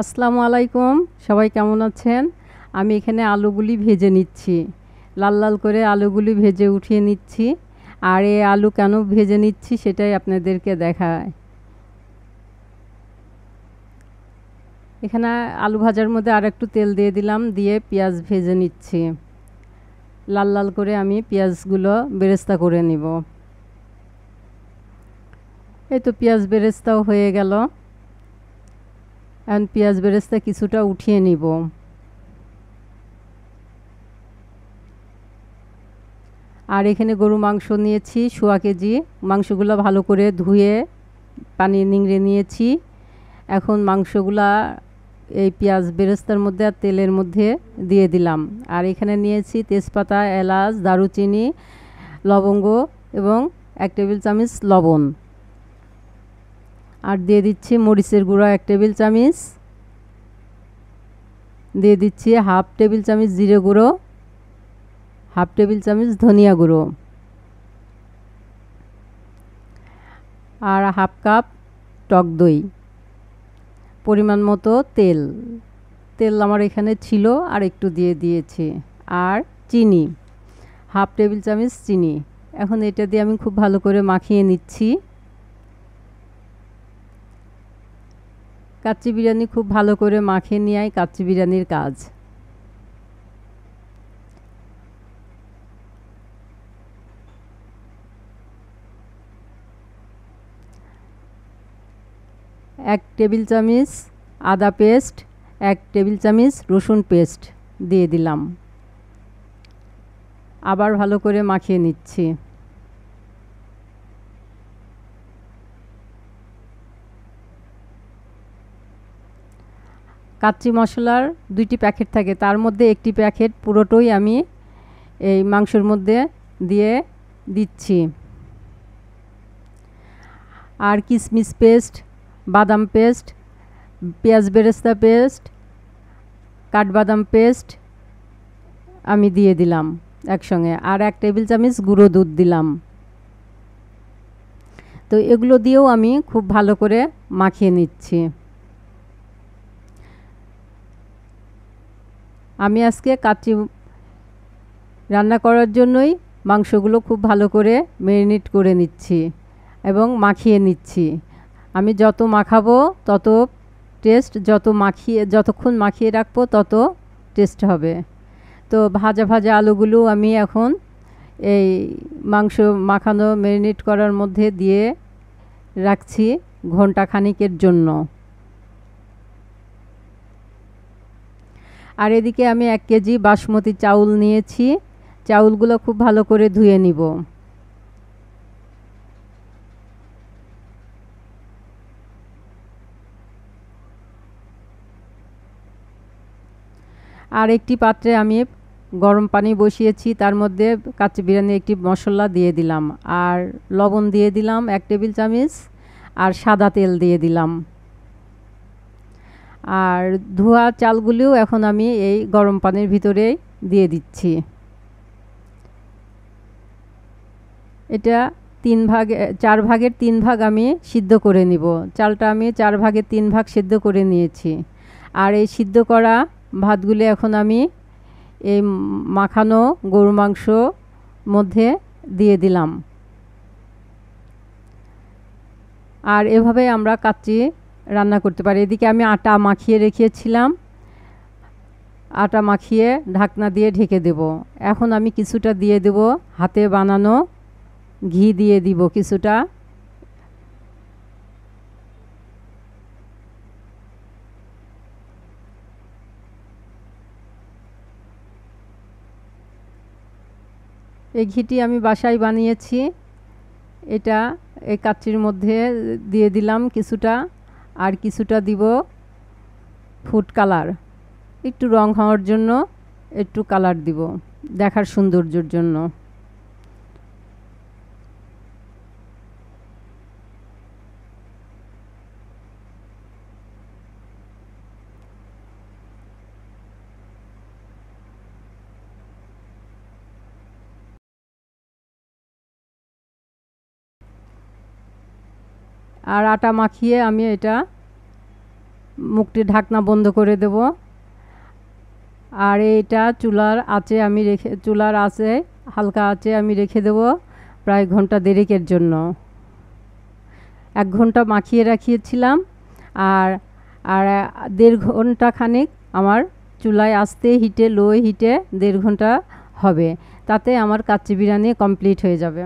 আসসালামু আলাইকুম। সবাই কেমন আছেন? আমি এখানে আলুগুলি ভেজে নিচ্ছি। লাল লাল করে আলুগুলি ভেজে উঠিয়ে নিচ্ছি। আর এই আলু কেন ভেজে নিচ্ছি সেটাই আপনাদেরকে দেখায়। এখানে আলু ভাজার মধ্যে আরেকটু তেল দিয়ে দিলাম, দিয়ে পেঁয়াজ ভেজে নিচ্ছি। লাল লাল করে আমি পেঁয়াজগুলো বেরেস্তা করে নিব। এই তো পেঁয়াজ বেরেস্তাও হয়ে গেল। এখন পেঁয়াজ বেরেস্তা কিছুটা উঠিয়ে নিব। আর এখানে গরু মাংস নিয়েছি 1.25 কেজি। মাংসগুলো ভালো করে ধুয়ে পানি নিংড়ে নিয়েছি। এখন মাংসগুলা এই পেঁয়াজ বেরেস্তার মধ্যে আর তেলের মধ্যে দিয়ে দিলাম। আর এখানে নিয়েছি তেজপাতা, এলাচ, দারুচিনি, লবঙ্গ এবং 1 টেবিল চামচ লবণ। আর দিয়ে দিচ্ছি মরিচের গুঁড়া 1 টেবিল চামচ। দিয়ে দিচ্ছি 1/2 টেবিল চামচ জিরে গুঁড়ো, 1/2 টেবিল চামচ ধনিয়া গুঁড়ো, আর 1/2 কাপ টক দই, পরিমাণ মতো তেল। তেল আমার এখানে ছিল আর একটু দিয়ে দিয়েছি। আর চিনি 1/2 টেবিল চামচ চিনি। এখন এটা দিয়ে আমি খুব ভালো করে মাখিয়ে নিচ্ছি। কাচ্চি বিরিয়ানি খুব ভালো করে মাখিয়ে নেওয়াই কাচ্চি বিরিয়ানির কাজ। এক টেবিল চামচ আদা পেস্ট, 1 টেবিল চামচ রসুন পেস্ট দিয়ে দিলাম। আবার ভালো করে মাখিয়ে নিচ্ছি। কাচ্চি মশলার 2টি প্যাকেট থাকে, তার মধ্যে একটি প্যাকেট পুরোটাই আমি এই মাংসের মধ্যে দিয়ে দিচ্ছি। আর কিশমিশ পেস্ট, বাদাম পেস্ট, পেঁয়াজ বেরেস্তা পেস্ট, কাঠবাদাম পেস্ট আমি দিয়ে দিলাম একসঙ্গে। আর 1 টেবিল চামচ গুঁড়ো দুধ দিলাম। তো এগুলো দিয়েও আমি খুব ভালো করে মাখিয়ে নিচ্ছি। আমি আজকে কাচ্চি রান্না করার জন্যই মাংসগুলো খুব ভালো করে ম্যারিনেট করে নিচ্ছি এবং মাখিয়ে নিচ্ছি। আমি যত মাখাবো তত টেস্ট, যতক্ষণ মাখিয়ে রাখবো তত টেস্ট হবে। তো ভাজা ভাজা আলুগুলো আমি এখন এই মাংস মাখানো ম্যারিনেট করার মধ্যে দিয়ে রাখছি ঘন্টা খানিকের জন্য। আর এদিকে আমি 1 কেজি বাসমতি চাউল নিয়েছি। চাউলগুলো খুব ভালো করে ধুয়ে নিব। আর একটি পাত্রে আমি গরম পানি বসিয়েছি, তার মধ্যে কাচ্চি বিরিয়ানির একটি মশলা দিয়ে দিলাম। আর লবণ দিয়ে দিলাম 1 টেবিল চামচ। আর সাদা তেল দিয়ে দিলাম। আর ধোয়া চালগুলিও এখন আমি এই গরম পানির ভিতরে দিয়ে দিচ্ছি। এটা 4 ভাগের 3 ভাগ আমি সিদ্ধ করে নিব। চালটা আমি 4 ভাগের 3 ভাগ সিদ্ধ করে নিয়েছি। আর এই সিদ্ধ করা ভাতগুলি এখন আমি এই মাখানো গরুর মাংস মধ্যে দিয়ে দিলাম। আর এভাবে আমরা কাচ্চি রান্না করতে পারি। এদিকে আমি আটা মাখিয়ে রেখেছিলাম। আটা মাখিয়ে ঢাকনা দিয়ে ঢেকে দেব। এখন আমি কিছুটা দিয়ে দেব হাতে বানানো ঘি দিয়ে দিব কিছুটা। এই ঘিটি আমি বাসায় বানিয়েছি। এটা এই কাচ্চির মধ্যে দিয়ে দিলাম কিছুটা। আর কিছুটা দিব ফুড কালার, একটু রং হওয়ার জন্য একটু কালার দিব দেখার সৌন্দর্যের জন্য। আর আটা মাখিয়ে আমি এটা মুখটি ঢাকনা বন্ধ করে দেব। আর এইটা চুলার আঁচে হালকা আঁচে আমি রেখে দেব প্রায় ঘন্টা দেড়েকের জন্য। 1 ঘন্টা মাখিয়ে রাখিয়েছিলাম, আর আর 1.5 ঘন্টা খানিক আমার চুলায় আস্তে হিটে লো হিটে 1.5 ঘন্টা হবে, তাতে আমার কাচ্চি বিরিয়ানি কমপ্লিট হয়ে যাবে।